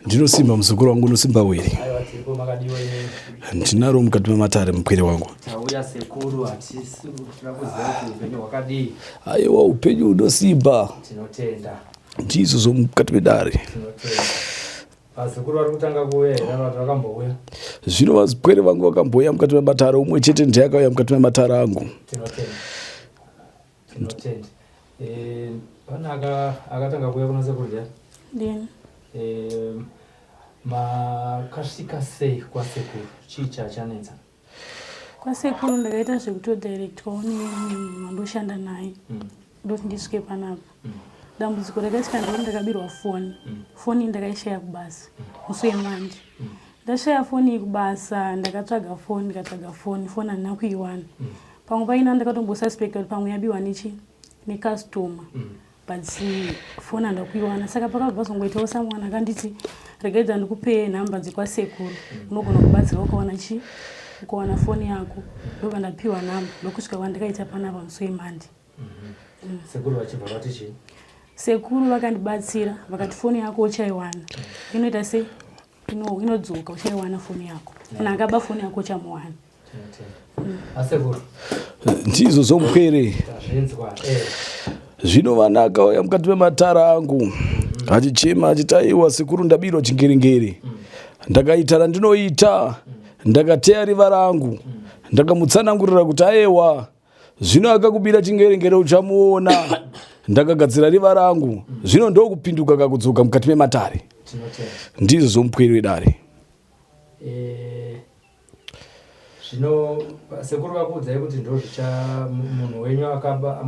Ndinosimba muzukuru wangu unosimba wiri. Ndinaro mukati mematare mukwere wangu. Aiwa upenyu unosimba. Ndizo zomukati medare. Azukuru vari kutanga kuuya here vakambouya. Zvino vazukuru vangu vakambouya mukati mematare, umwe chete ndiye akauya mukati mematare angu. Tinotenda. Pana akatanga kuuya kuna sekuru ndiani? Ndiani. Makasvika sei kwasekuru? Chii chachanetsa? Kwasekuru ndakaita zvekutodirect waone mandoshanda naye. Ndoti ndisvike panapa. Dambudziko rakasvika ndiro ndakabirwa foni. Foni ndakaishaya kubasa. Musi wemanje. Ndashaya foni kubasa, ndakatsvaga foni, foni handina kuiwana. Pamwe paina ndakatombosuspecta kuti pamwe yabiwa necustomer. But foni handina kuiwana. Saka pakabva zvongoitawo someone akanditi regaidza ndikupe nhamba dzekwasekuru. Unogona kubatsira ukawana chii? Ukawana foni yako. Ndobva ndapiwa nhamba. Ndokusvika kwandakaita panapa musi wemanje. Sekuru vachibva vati chii? Sekuru vakandibatsira vakati foni yako uchaiwana. Inoita sei? Inodzoka uchaiwana foni yako. Kana akaba foni yako uchamuwana. Asekuru. Ndizo zomukwere. Zvino vana akauya mukati mematara angu. Achichema achitaiwa sekuru ndabirwa chingeringeri. Ndakaita ndinoita. Ndakateya riva rangu. Ndakamutsanangurira kuti aiwa. Zvino akakubira chingeringeri uchamuona. Ndakagadzira riva rangu. Zvino ndokupinduka kakudzoka mukati mematare. Ndizo zomukwere wedare. Zvino sekuru vakuudzai kuti ndozvicha munhu wenyu akaba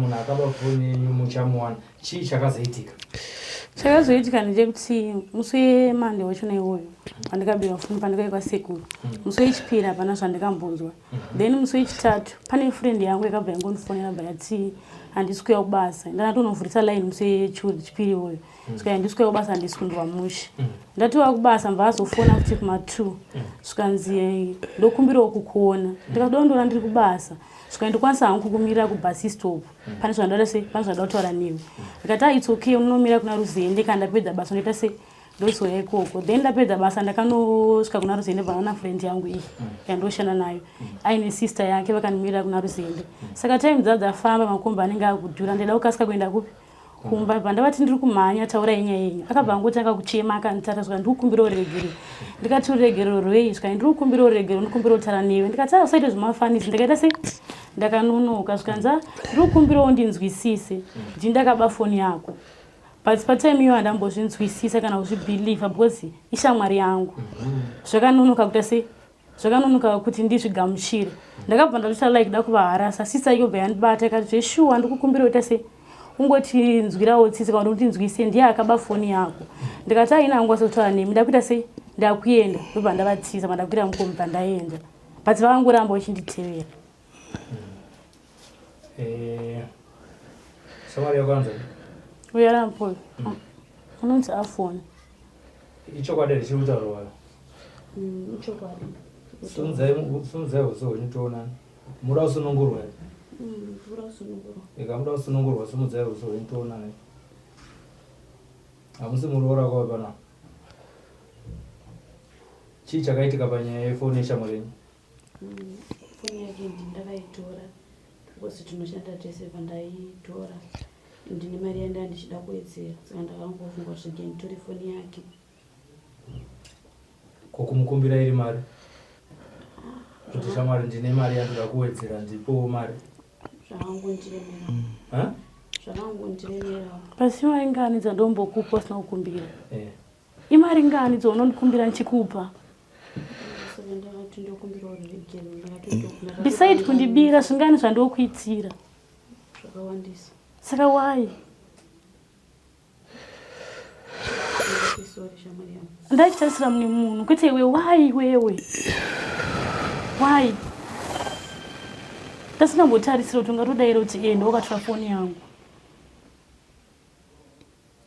foni yenyu muchamuwana. Chii chakazoitika? Chakazoitika ndechekuti musi wemande wachona iwoyo pandikabirwa foni pandikauya kwasekuru. Musi wechipiri hapana zvandikambonzwa. Then musi wechitatu pane friend yangu yakabva yangondifonera yati handisi kuuya kubasa. Ndakatonovhurisa line musi wechipiri iwoyo. Saka handisi kuuya kubasa handisi kundwa mushe. Ndatiwa kubasa mbazofona kuti kuma2. Svikanzi ndokumbirawo kukuona. Ndikadondora ndiri kubasa. Saka ndikwanisa hangu kukumirira kubus stop. Pane zvandada sei? Pane zvandada kutaura newe. Ndikati it's okay unomira kuna Ruzende kana ndapedza basa ndoita sei? Ndozoya ikoko. Then ndapedza basa ndakanosvika kuna Ruzende pana friend yangu iyi yandoshanda nayo. Aine sister yake vakandimirira kuna Ruzende. Saka time dzadzafamba makomba anenge akudhura ndida kukasika kuenda kupi? Kumba pandavati ndiri kumhanya taura yenyu. Akabva angotanga kuchema akanditara zvika ndikukumbira uregere. Ndikati uregere rwei zvika ndikukumbira uregere ndikukumbira kutaura newe. Ndikati usaite zvimafanisi ndikaita sei? Ndakanonoka zvikanza ndikukumbira undinzwisise. Ndakaba foni yako. But patime iyo handambozvinzwisisa kana kuzvibelieve because ishamwari yangu. Zvakanonoka kuita sei? Zvakanonoka kuti ndizvigamuchire. Ndakabva ndatoita like dakuvaharasa sisa iyo bva yandibata ikati zveshuwa ndikukumbira kuita sei? Ungoti nzwirawo tsitsi kana kuti nzwise ndiye akaba foni yako. Ndikati aina hangu asotaura nemi ndakuita sei? Ndakuenda ndobva ndavatsiza mandakwira mukomba ndaenda. But vakangoramba vachinditevera. Shamwari yako anza? Uyarampo. Unonzi afoni. Ichokwadi chiri kutaurwa. Ichokwadi. Sunzai uso nitoona. Muda usunungurwa. Muda usunungurwa. Muda usunungurwa sumudzai uso nitoona. Hamusi muroora kwa bana. Chii chakaitika panyaya yefoni yeshamwari yenyu? Foni yake ndakaitora. Because tinoshanda tese pandaitora. Ndine mari yanda ndichida kuwedzera. Saka ndakangofunga kuti nditore foni yake. Kokumukumbira iri mari? Kuti shamwari ndine mari yandoda kuwedzera ndipowo mari. Zvakangondiremera. Zvakangondiremera. Pasi mari ngani dzandombokupa usina kukumbira? Imari ngani dzaunondikumbira ndichikupa? Beside kundibira zvingani zvandokuitira. Zvakawandisa. Saka why? Ndachitarisira mune munhu kuti iwe why wewe? Why? Ndasingambotarisira kuti ungatodaira kuti enda wakatora foni yangu.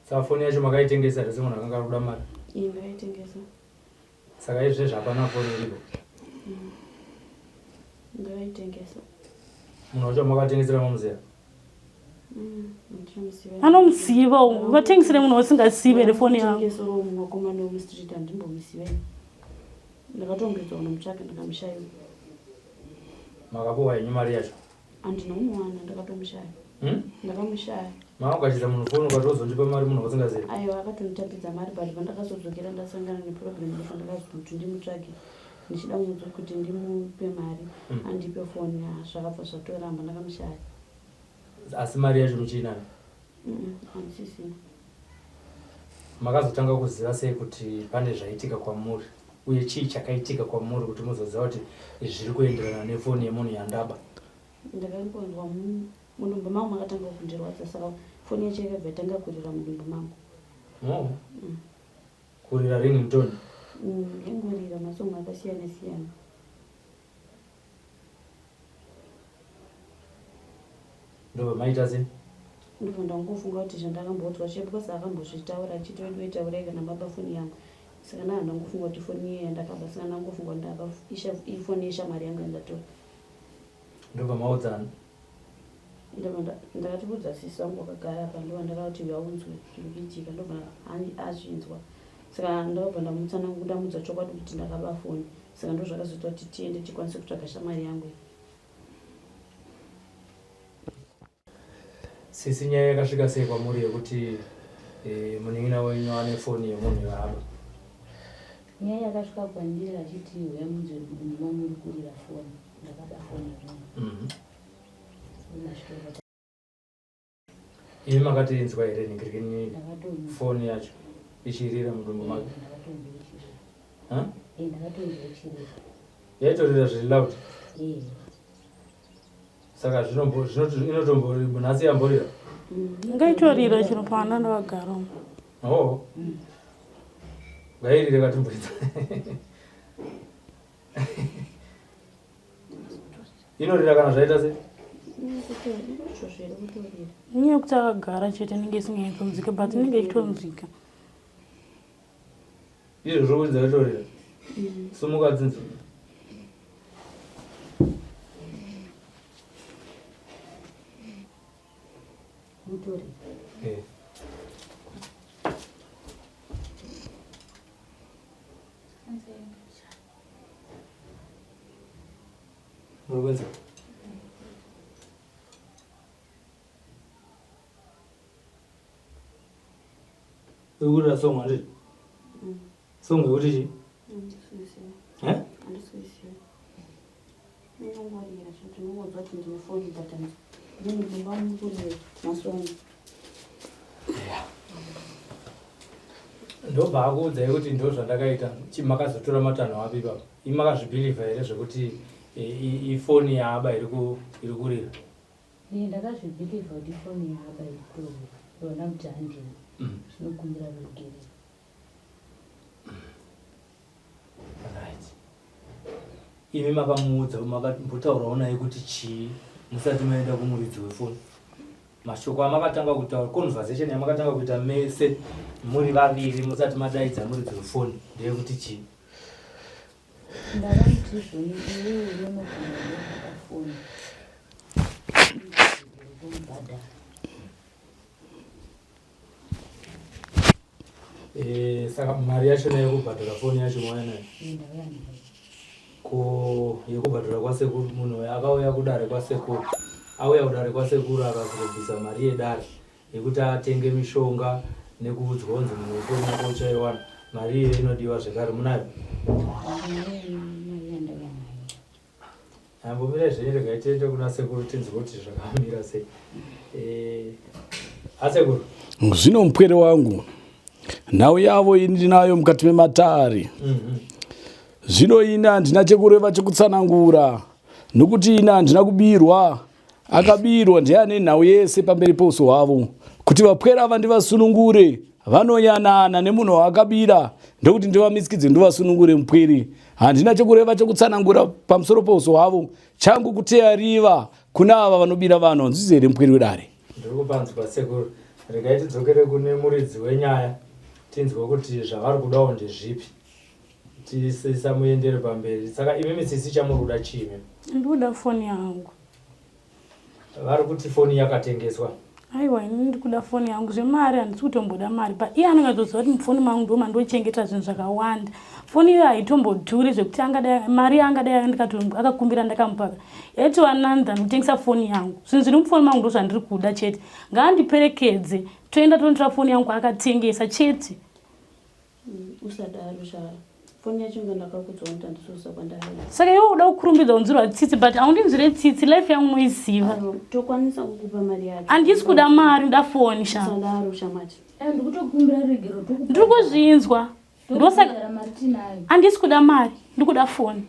Saka foni yacho makaitengesa here semunhu akanga aruda mari? Ndakaitengesa. Saka izvezvi hapana foni iripo? Ndakaitengesa. Munhu wacho makatengesera mamuzeya? Anomuziva vatengisire munhu wasingazive refoni yangu. Ngesoro munokomana wemustreet andimbomuzive. Ndakatongedzwa nomutsvake ndikamushaya. Makapuwa yenyu mari yacho? Andina umwana ndakatomushaya. Ndakamushaya. Makagadzira munhu foni ukatozondipa mari munhu wasingazivi? Aiwa akatonditapidza mari but pandakazodzokera ndasangana neproblem ndipo ndakazi kuti ndimutsvake. Ndichida munhu kuti ndimupe mari andipe foni zvakabva zvatoramba ndakamushaya. Asi mari yacho muchiinani? Handisisina. Makazotanga kuziva sei kuti pane zvaitika kwamuri uye chii chakaitika kwamuri kuti muzoziva kuti zviri kuenderana nefoni yemunhu yandaba? Ndakangonzwa mudumbu mangu makatanga kundirwadza saka foni yacho yakabva yatanga kurira mudumbu mangu. Kurira rini mutoni? Ingorira masongo akasiyana siyana. Ndobva maita sei? Ndobva ndangofunga kuti zvandakambodzwa chebukasa akambozvitaura achitoitaura kana baba foni yangu. Saka ndangofunga kuti foni iye yandakaba saka ndangofunga ndaba ifoni yeshamwari yangu yandatora. Ndobva maudzana? Ndakatibudza sisi wangu wakagara apa ndova ndakati yaunzwe zvikuitika ndobva azvinzwa. Saka ndobva ndamudza chokwadi kuti ndakaba foni. Saka ndo zvakazoita kuti tiende tikwanise kutsvaga shamwari yangu. Sisi nyaya yakasvika sei kwamuri yekuti munin'ina wenyu ane foni yemunhu yaaba? Nyaya yakasvika kwandiri achiti uyamunzwe mudumbu mangu uri kurira foni. Ndakaba foni yangu. Imi makatiinzwa here ningirikini foni yacho ichirira mudumbu make? Ndakatonzwa ichirira. Yaitorira zviri loud? Saka inotombo nhasi yamborira? Ngaitorira chino pana ndavagara. Ngairire katimboidza. Inorira kana zvaita sei? Nyaya yekuti akagara chete ninge isingatonzwika but inenge ichitonzwika. Izvo zviri kuudza itorira? Sumuka dzinzi. Mutori. Muri kuenza? Uri kurira song handiti? Song yekuti chii? Handiswisiyo. Ndinongwarira zvekuti ndinongonzwa kuti ndine foni but ndinobva mukurire masongo. Ndobva akuudzai kuti ndo zvandakaita makazotora matanho api ipapo? Imi makazvibhilivha here zvekuti ifoni yaaba iri kurira? Ndakazvibhilivha kuti foni yaaba iri kurira yona kuti handina zvinokumbira rugerero. Right. Imi makamuudza makambotaurawo naye kuti chii musati maenda kumuridzi wefoni? Mashoko amakatanga kutaura conversation yamakatanga kuita mese muri vaviri musati madaidza muridzi wefoni ndeyekuti chii? Ndakamuti zvoni iwe unogona foni. Saka mari yacho yekubhadhara foni yacho mwana nayo? Ko yekubhadhara kwasekuru munhu akauya kudare kwasekuru. Auya kudare kwasekuru akazobvisa mari yedare yekuti atenge mishonga nekuudzwa kunzi munhu wefoni yako uchaiwana. Mari iyo inodiwa zvekare munayo? Ambomira zvenyu regai tiende kuna sekuru tinzwe kuti zvakamira sei. Asekuru? Zvino mupwere wangu nhau yavo indinayo mukati mematari. Zvino ina handina chekureva chekutsanangura nokuti ina handina kubirwa. Akabirwa ndiane nhau yese pamberi pouso hwavo kuti vapwera ava ndivasunungure vanoyanana nemunhu waakabira ndokuti ndivamisikidze ndivasunungure mupweri. Handina chekureva chekutsanangura pamusoro pouso hwavo, changu kuteyariva kuna ava vanobira vanhu. Nzizi here mupweri wedare? Ndiri kupanzwa sekuru. Regai tidzokere kune muridzi wenyaya tinzwe kuti zvavari kudawo ndezvipi tisamuendere pamberi. Saka imi sisi chamuri kuda chii? Ndinoda foni yangu. Vari kuti foni yakatengeswa? Aiwa, ini ndikuda foni yangu zvemari handisi kutomboda mari. But iye anongatsoziva kuti mufoni mangu ndo mandochengeta zvinhu zvakawanda. Foni iyo haitombodhuri zvekuti mari angadai akakumbira ndakamupaka. Yati wananda ndotengesa foni yangu. Zvinhu zviri mufoni mangu ndo zvandiri kuda chete. Ngaandiperekedze toenda tondotora foni yangu kwaakatengesa chete. Usadaro sha. Foni yacho ngandakakudza kuti handisosa kwandari. Saka iwe uda kukurumbidza unzirwa tsitsi but haundinzwire tsitsi, life yangu unoiziva. Tokwanisa kukupa mari yacho. Handisi kuda mari, nda foni sha. Usadaro shamati. Ndikutokumbira regero Ndiri kuzvinzwa. Ndosaka handisi kuda mari, ndikuda foni.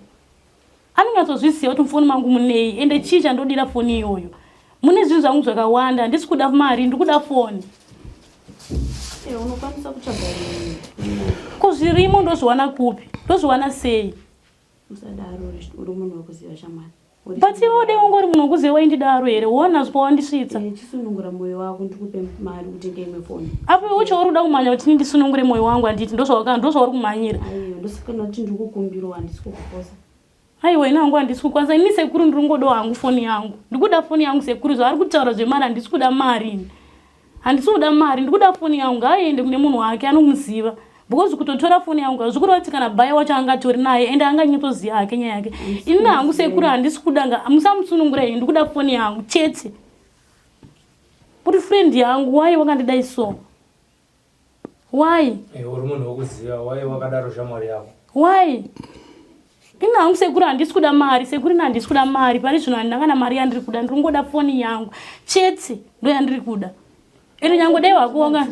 Anongatsozviziva kuti mufoni mangu munei ende chii chandodira foni iyoyo. Mune zvinhu zvangu zvakawanda, handisi kuda mari, ndikuda foni. Unokwanisa kutsvaga kuzvirimo ndozviwana kupi? Ndozviwana sei? Usadaro uri munhu wekuziva shamwari. But iwe dei ungori munhu wekuziva waindidaro here? Wona zvipo wandisvitsa. Chisunungura mwoyo wako ndikupe mari utenge imwe foni. Apo iwe ucho uri kuda kumanya kuti ndisunungure mwoyo wangu handiti ndozvauri kumanyira. Aiyo ndosikana kuti ndikukumbira handisi kukuposa. Aiwa ina hangu handisi kukwanisa. Ini sekuru ndiri kungodawo hangu foni yangu. Ndikuda foni yangu sekuru zvaari kutaura zvemari handisi kuda mari. Handisi kuda mari, ndikuda foni yangu ngaaende kune munhu wake anomuziva. Because kutotora foni yangu zvikuru kuti kana bhaye wacho angatori naye ende anganyatsoziva hake nyaya yake. Ini hangu sekuru handisi kuda musamusunungura ini ndikuda foni yangu chete. Uri friend yangu, why wakandidai so? Why? Uri munhu wokuziva, why wakadaro shamwari yako? Why? Ina hangu sekuru handisi kuda mari, sekuru ina handisi kuda mari, pari zvino handina kana mari yandiri kuda, ndiri kungoda foni yangu chete ndo yandiri kuda. Ino nyango dai wakuonga.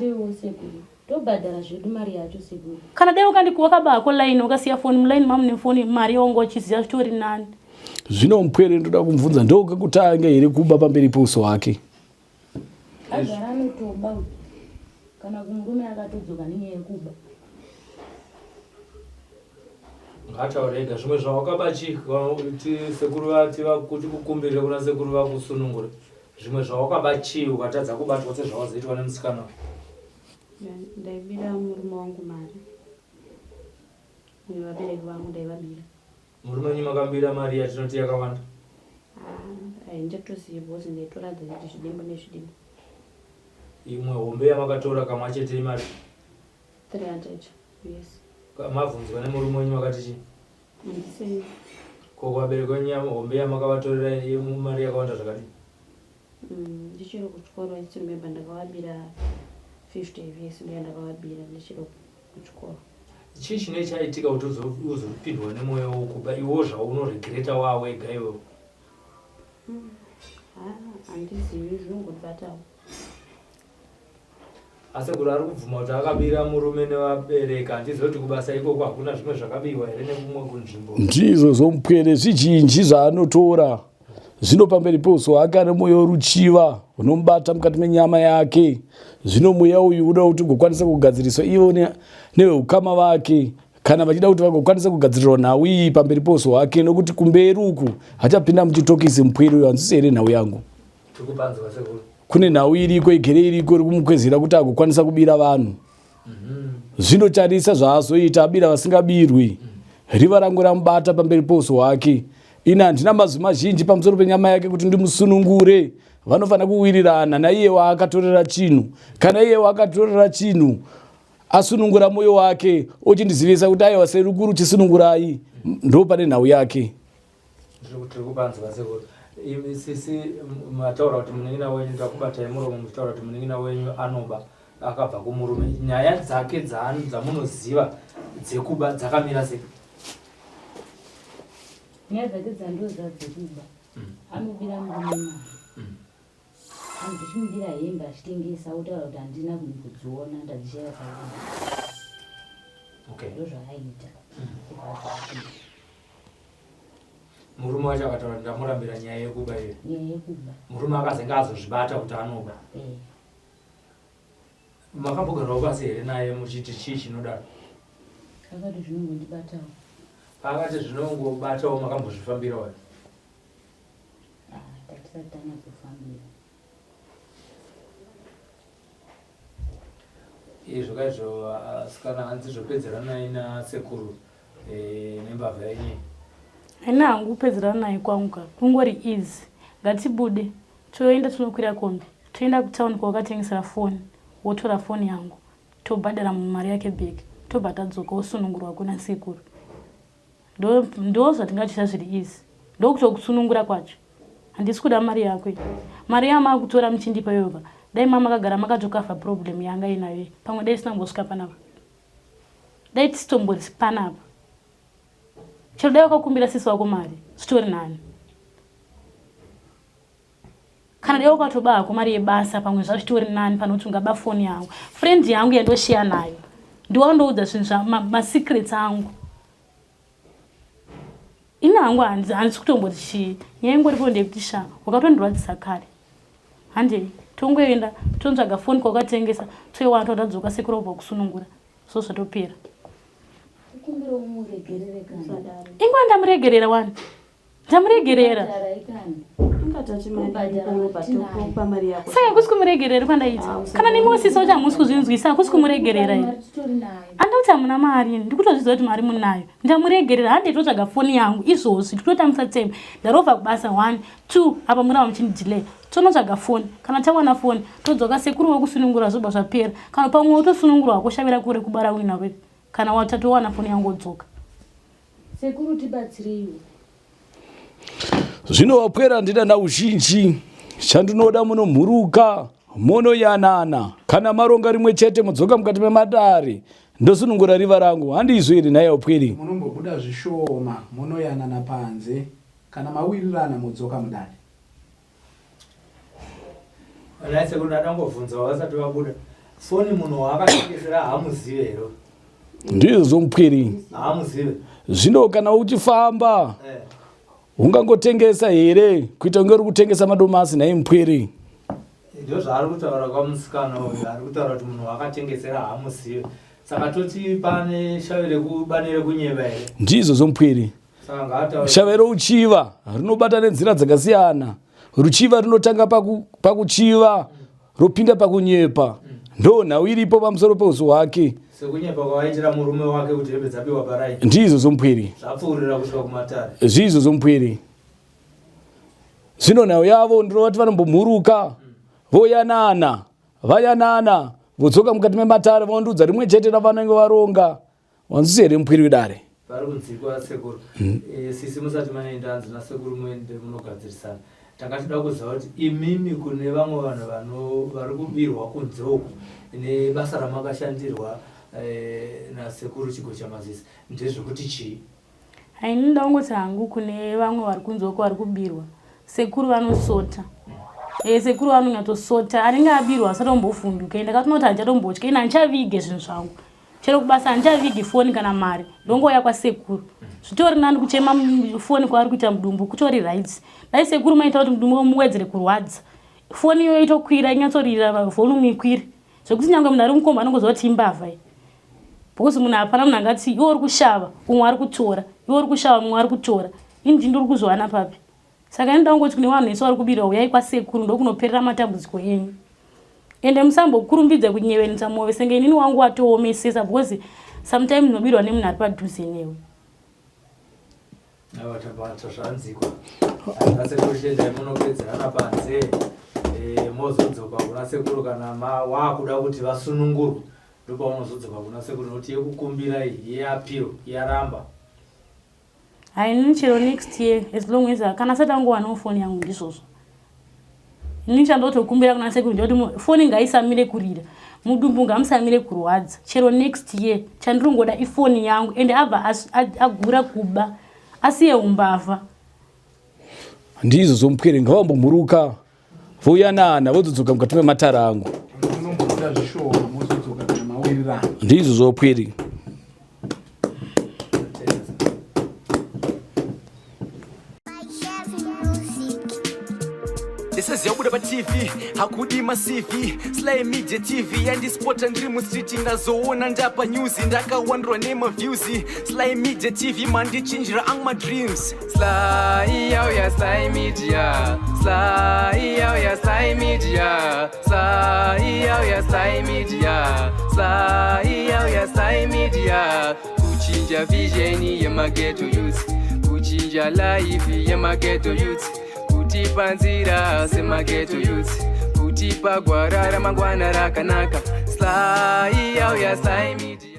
Tobhadhara zvedu mari yacho sekuru. Kana dai wakabako line ukasiya foni muline mamune foni mari yaunga uchiziva zvitori nani. Zvino mupwere ndoda kumubvunza ndokekutanga here kuba pamberi pouso wake. Agara anotoba kana kumurume akatodzoka nenyaya yekuba. Ngataurega zvimwe zvawakabachika kuti sekuru vati kuti kukumbire kuna sekuru vakusunungura. Zvimwe zvawakabachii ukatadza kubatwa sezvawazoitwa nemusikana. Ndaibira murume wangu mari. Vabereki vangu ndaivabira. Murume wenyu makambira mari yatinoti yakawanda? Haindatoziva bhozi ndaitoradza kuti zvidimbo nezvidimbo. Imwe hombe yamakatora kamwe chete imari? 300, yes. Mabvunzwa nemurume wenyu wakati chii? Handisei. Ko vabereki wenyu hombe yamakavatorera mari yakawanda zvakadii? Ndichiri kuchikoro ichirememba ndakavabira 50 vs ndiye ndakavabira ndichiri kuchikoro. Chii chinenge chaitika kuti uzopindwa nemwoyo wokuba iwo zvaunoregreta wawega iwewe? Handizivi zvinongondibatawo. Asi kuti ari kubvuma kuti akabira murume nevabereki handizivi kuti kubasa ikoko hakuna zvimwe zvakabiwa here nekumwe kunzvimbo. Ndizvo zvomupwere zvizhinji zvaanotora. Zvino pamberi pouso wake ane mwoyo woruchiva unomubata mukati menyama yake. Zvino mweya uyu unoda kuti ugokwanisa kugadziriswa ivo neveukama vake. Kana vachida kuti vagokwanisa kugadzirirwa nhau iyi pamberi pouso wake nokuti kumberi uku hachapinda muchitokisi mupwere uyu hanzisi here nhau yangu. Tikupanzwa sekuru. Kune nhau iriko igere iriko iri kumukwezera kuti agokwanisa kubira vanhu. Zvinotarisa zvaazoita abira vasingabirwi. Riva rangu ramubata pamberi pouso wake. Ina handina mazwi mazhinji pamusoro penyama yake kuti ndimusunungure. Vanofana kuwirirana naiye waakatorera chinhu. Kana iye waakatorera chinhu asunungura mwoyo wake ochindizivisa kuti aiwa serukuru chisunungurai ndo pane nhau yake. Tikupanzwa sekuru. Sisi mataura kuti muning'ina wenyu ndakubatai muromo muchitaura kuti muning'ina wenyu anoba akabva kumurume. Nyaya dzake dzamunoziva dzekuba dzakamira sei? Nyaya dzake dzandoziva dzekuba anobira murume mari. Ndichimubira hembe achitengesa utaura kuti handina kudziona ndadzishaya pauri. Okay. Ndozvaaita. Murume wacho akataura kuti ndamurambira nyaya yekuba iyo. Nyaya yekuba. Murume akazenge azozvibata kuti anoba. Makambogarawo pasi here naye muchiti chii chinodaro? Akati zvinongondibatawo. Akati zvinongobatawo makambozvifambirawo here? Tatisati tanyazofambira. Zvokaizvo asikana hanzi zvopedzera naye nasekuru nembavha yenyu. Haina hangu kupedzerana naye kwangu kungori easy. Ngatibude toenda tinokwira kombi. toenda kutown kwakatengesera foni, wotora foni yangu, tobhadhara mari yake bhegi, tobva tadzoka wosunungurwa kuna sekuru. Ndo zvatingachita zviri izi. Ndokutokusunungura kwacho. Handisi kuda mari yako. Mari yama kutora muchindipa yova. Dai mama kagara makatokafa problem yanga inayo. Pamwe dai sinambosvika panapa. Dai tisitombori panapa. Chero dai wakakumbira sisi wako mari. Sitori nani. Kana dai wakatoba ko mari yebasa pamwe zvazvitori nani panoti ungaba foni yangu. Friend yangu yandoshare nayo. Ndiwandoudza zvinhu ma secrets angu. Ina hangu handisi kutomboti chii. Nyaya ingoripo ndekutisha wakatondirwadzisa kare. Hande tongoenda tontsvaga foni kwakatengesa toiwana todadzoka sekuru obva kusunungura. So zvatopera. Kumbira umuregerere kana. Ingwa ndamuregerera wani. Ndamuregerera. Saka kusi kumuregerera kwandaita. Kana nemiwo sisi wacho hamusi kuzvinzwisa hakusi kumuregerera ere. Andauti hamuna mari, ndikutozviziva kuti mari munayo. Ndamuregerera hande totsvaga foni yangu izvozvi ndikutotambisa tseme. Ndarobva kubasa 1 2 apa murava muchinidelay. Tonotsvaga foni. Kana tawana foni todzoka sekuru wekusunungura zvobva zvapera. Kana pamwe wotosunungura wakoshavira kure kubara wina wedu. Kana watatowana foni yangu wodzoka. Sekuru tibatsireiwo. Zvino wapwera ndida na uzhinji. Chandinoda munomhuruka, monoyanana. Kana maronga rimwe chete mudzoka mukati memadare. Ndosunungura riva rangu. Handizvo iri naye wapweri. Munombobuda zvishoma, monoyanana panze. Kana mawirirana mudzoka mudare. Wala sekuru ndangobvunza wasati wabuda. Foni munhu wakatengesera hamuzive ero. Ndizvo mupweri. Hamuzive. Zvino kana uchifamba ungangotengesa here kuita unge uri kutengesa madomasi naye mupweri. Ndio zvaari kutaura kwamusikana uyu ari kutaura kuti munhu wakatengesera hamuzive. Saka toti pane shave rekubanire kunyeva here. Ndizvo zvomupweri. Saka ngataura shave rouchiva rinobata nenzira dzakasiyana. Ruchiva rinotanga pakuchiva ropinda pakunyepa. Ndo nhau iripo pamusoro peuso hwake. sekunyepa kwawaitira murume wake kuti hembe dzapiwa parai. Ndizvo zvomupweri. Zvapfuurira kusvika kumatare. Zvizvo zvomupweri. Zvino nhau yavo ndinovati vanombomhuruka voyanana vayanana vodzoka mukati mematare vaondudza rimwe chete ravanenge varonga. Wanzwisa here mupweri wedare? Vari kunzikwa sekuru. Sisi musati manoenda hanzi nasekuru muende munogadzirisana. Takatoda kuziva kuti imimi kune vamwe vanhu vari kubirwa kunze uku nebasa ramakashandirwa nasekuru chigo chamazisi ndezvekuti chii? Haini ndangoti hangu kune vamwe vari kunze uku vari kubirwa. Sekuru vanosota. Sekuru vanonyatosota. Anenge abirwa asati ombovhunduka. Ndakatonoti handichatombotya. Ina handichavige zvinhu zvangu. Chero kubasa handichavigi foni kana mari. Ndongouya kwasekuru. Zvitori nani kuchema foni kwaari kuita Mudumbu kutori rights. Dai sekuru maita kuti Mudumbu muwedzere kurwadza. Foni iyo itokwira inyatsorira volume ikwire. Zvekuti nyangwe munhu ari mukomba anongoziva kuti imbavha. Because munhu hapana munhu angati iwe uri kushava umwe ari kutora. Iwe uri kushava umwe ari kutora. Ini ndiri kuzowana papi. Saka ini ndangoti kune vanhu vese vari kubira uyai kwasekuru ndokunoperera matambudziko enyu. Ende musambokurumbidza kunyevenisa mwoyo senge inini wangu watoomesesa because sometimes nobirwa nemunhu ari padhuze newe. Awa tabata zvanzikwa. Nasekuru chenda munopedzerana panze. Mozodzoka kuna sekuru kana wakuda kuti vasunungurwe. Ndipo unozodzoka kuna sekuru noti yekukumbira iyi yapiro yaramba. Haini chero next year as long as kana satangowana foni yangu ndizvozvo. Ini chandotokumbira kuna sekuru ndoti foni ngaisamire kurira. Mudumbu ngamusamire kurwadza. Chero next year chandirongoda ifoni yangu ende abva agura kuba. Asiye umbavha. Ndizvo zvomupweri ngavambomhuruka voyanana vodzoka mukati mematare angu. Munombobuda zvishoma mozodzoka kana mawirirana. Ndizvo zvopweri. This is Yabuda TV, hakudi masivi Sly Media TV, and this spot and dream street ngazoona ndapa news ndakawandwa name of views. Sly Media TV mandi chinjira ang my dreams. Sly yo ya Sly Media, Sly yo ya Sly Media, Sly yo ya Sly Media, Sly yo ya Sly Media. Kuchinja vision ya mageto youth, kuchinja life ya mageto youth. Kuti panzira semageto youth, kuti kutipa gwara ramangwana rakanaka. Sly, yauya Sly Media.